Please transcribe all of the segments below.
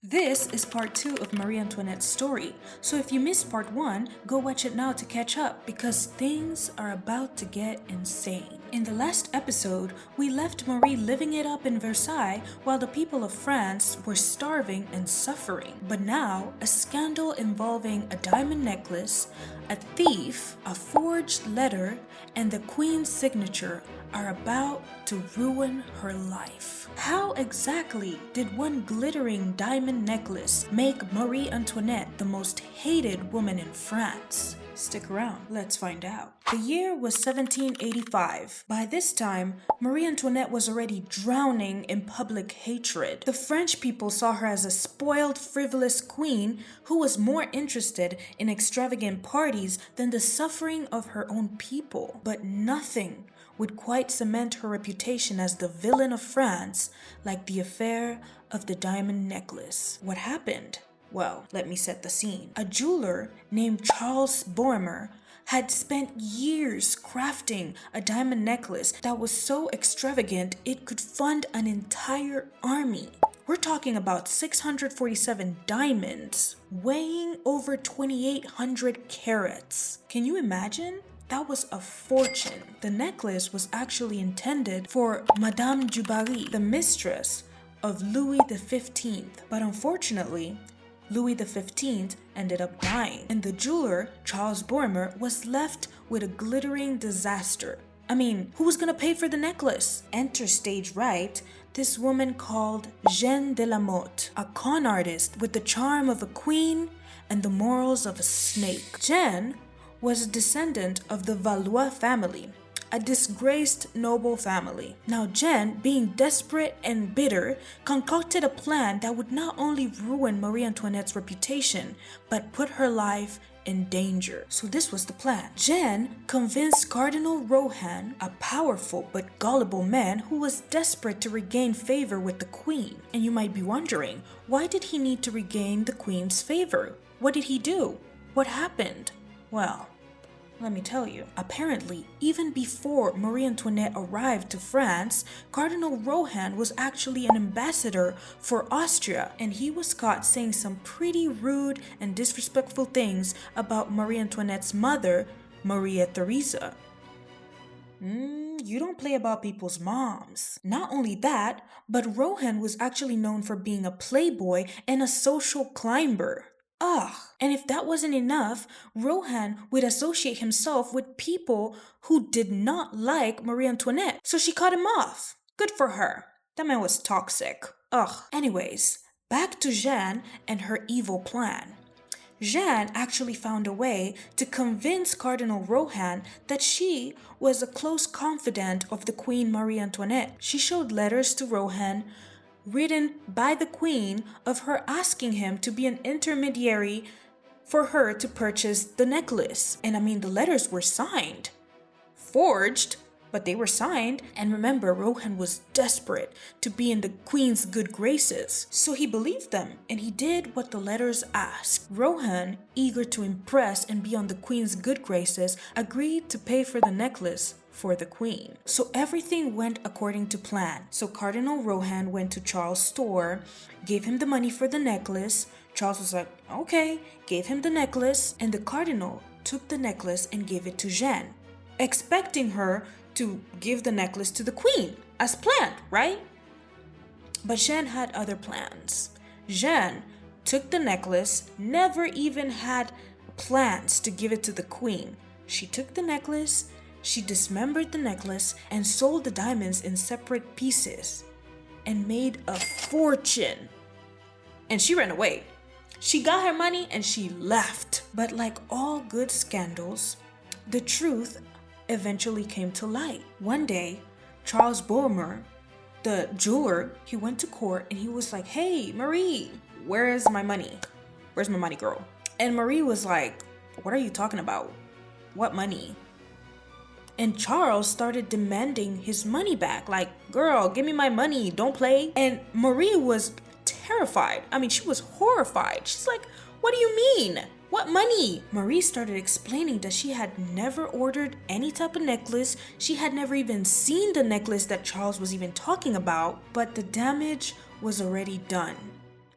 This is part 2 of Marie Antoinette's story, so if you missed part 1, go watch it now to catch up because things are about to get insane. In the last episode, we left Marie living it up in Versailles while the people of France were starving and suffering. But now, a scandal involving a diamond necklace, a thief, a forged letter, and the Queen's signature are about to ruin her life. How exactly did one glittering diamond necklace make Marie Antoinette the most hated woman in France? Stick around, let's find out. The year was 1785. By this time, Marie Antoinette was already drowning in public hatred. The French people saw her as a spoiled, frivolous queen who was more interested in extravagant parties than the suffering of her own people. But nothing would quite cement her reputation as the villain of France like the affair of the diamond necklace. What happened? Well, let me set the scene. A jeweler named Charles Bormer had spent years crafting a diamond necklace that was so extravagant it could fund an entire army. We're talking about 647 diamonds, weighing over 2,800 carats. Can you imagine? That was a fortune. The necklace was actually intended for Madame du Barry, the mistress of Louis XV. But unfortunately, Louis XV ended up dying, and the jeweler, Charles Bormer, was left with a glittering disaster. I mean, who was gonna pay for the necklace? Enter stage right, this woman called Jeanne de la Motte, a con artist with the charm of a queen and the morals of a snake. Jeanne was a descendant of the Valois family, a disgraced noble family. Now Jeanne, being desperate and bitter, concocted a plan that would not only ruin Marie Antoinette's reputation, but put her life in danger. So this was the plan. Jeanne convinced Cardinal Rohan, a powerful but gullible man who was desperate to regain favor with the queen. And you might be wondering, why did he need to regain the queen's favor? What did he do? What happened? Well, let me tell you. Apparently, even before Marie Antoinette arrived to France, Cardinal Rohan was actually an ambassador for Austria, and he was caught saying some pretty rude and disrespectful things about Marie Antoinette's mother, Maria Theresa. You don't play about people's moms. Not only that, but Rohan was actually known for being a playboy and a social climber. Ugh. And if that wasn't enough, Rohan would associate himself with people who did not like Marie Antoinette. So she cut him off. Good for her. That man was toxic. Ugh. Anyways, back to Jeanne and her evil plan. Jeanne actually found a way to convince Cardinal Rohan that she was a close confidant of the Queen Marie Antoinette. She showed letters to Rohan written by the queen of her asking him to be an intermediary for her to purchase the necklace. And I mean, the letters were signed. Forged, but they were signed. And remember, Rohan was desperate to be in the queen's good graces. So he believed them and he did what the letters asked. Rohan, eager to impress and be on the queen's good graces, agreed to pay for the necklace for the queen. So everything went according to plan. So Cardinal Rohan went to Charles' store, gave him the money for the necklace. Charles was like, okay, gave him the necklace, and the cardinal took the necklace and gave it to Jeanne, expecting her to give the necklace to the queen, as planned, right? But Jeanne had other plans. Jeanne took the necklace, never even had plans to give it to the queen. She took the necklace, she dismembered the necklace and sold the diamonds in separate pieces and made a fortune. And she ran away. She got her money and she left. But like all good scandals, the truth eventually came to light. One day, Charles Bormer, the jeweler, he went to court and he was like, hey, Marie, where is my money? Where's my money, girl? And Marie was like, what are you talking about? What money? And Charles started demanding his money back. Like, girl, give me my money, don't play. And Marie was terrified. I mean, she was horrified. She's like, what do you mean? What money? Marie started explaining that she had never ordered any type of necklace. She had never even seen the necklace that Charles was even talking about. But the damage was already done.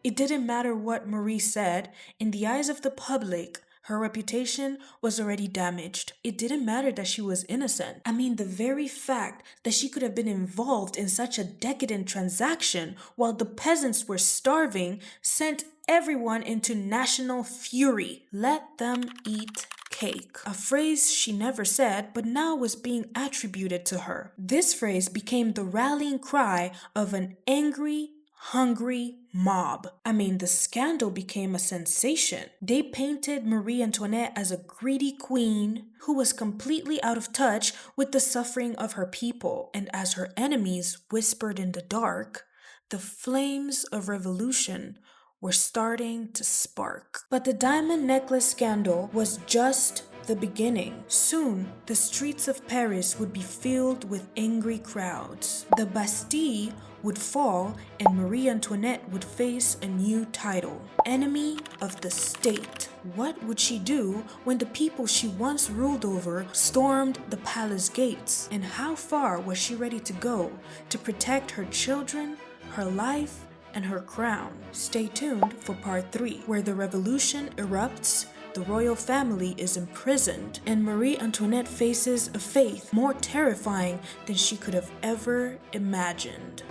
It didn't matter what Marie said, in the eyes of the public, her reputation was already damaged. It didn't matter that she was innocent. I mean, the very fact that she could have been involved in such a decadent transaction while the peasants were starving sent everyone into national fury. Let them eat cake. A phrase she never said, but now was being attributed to her. This phrase became the rallying cry of an angry, hungry mob. I mean, the scandal became a sensation. They painted Marie Antoinette as a greedy queen who was completely out of touch with the suffering of her people. And as her enemies whispered in the dark, the flames of revolution were starting to spark. But the diamond necklace scandal was just the beginning. Soon, the streets of Paris would be filled with angry crowds. The Bastille would fall and Marie Antoinette would face a new title, enemy of the state. What would she do when the people she once ruled over stormed the palace gates? And how far was she ready to go to protect her children, her life, and her crown? Stay tuned for part 3, where the revolution erupts, the royal family is imprisoned, and Marie Antoinette faces a fate more terrifying than she could have ever imagined.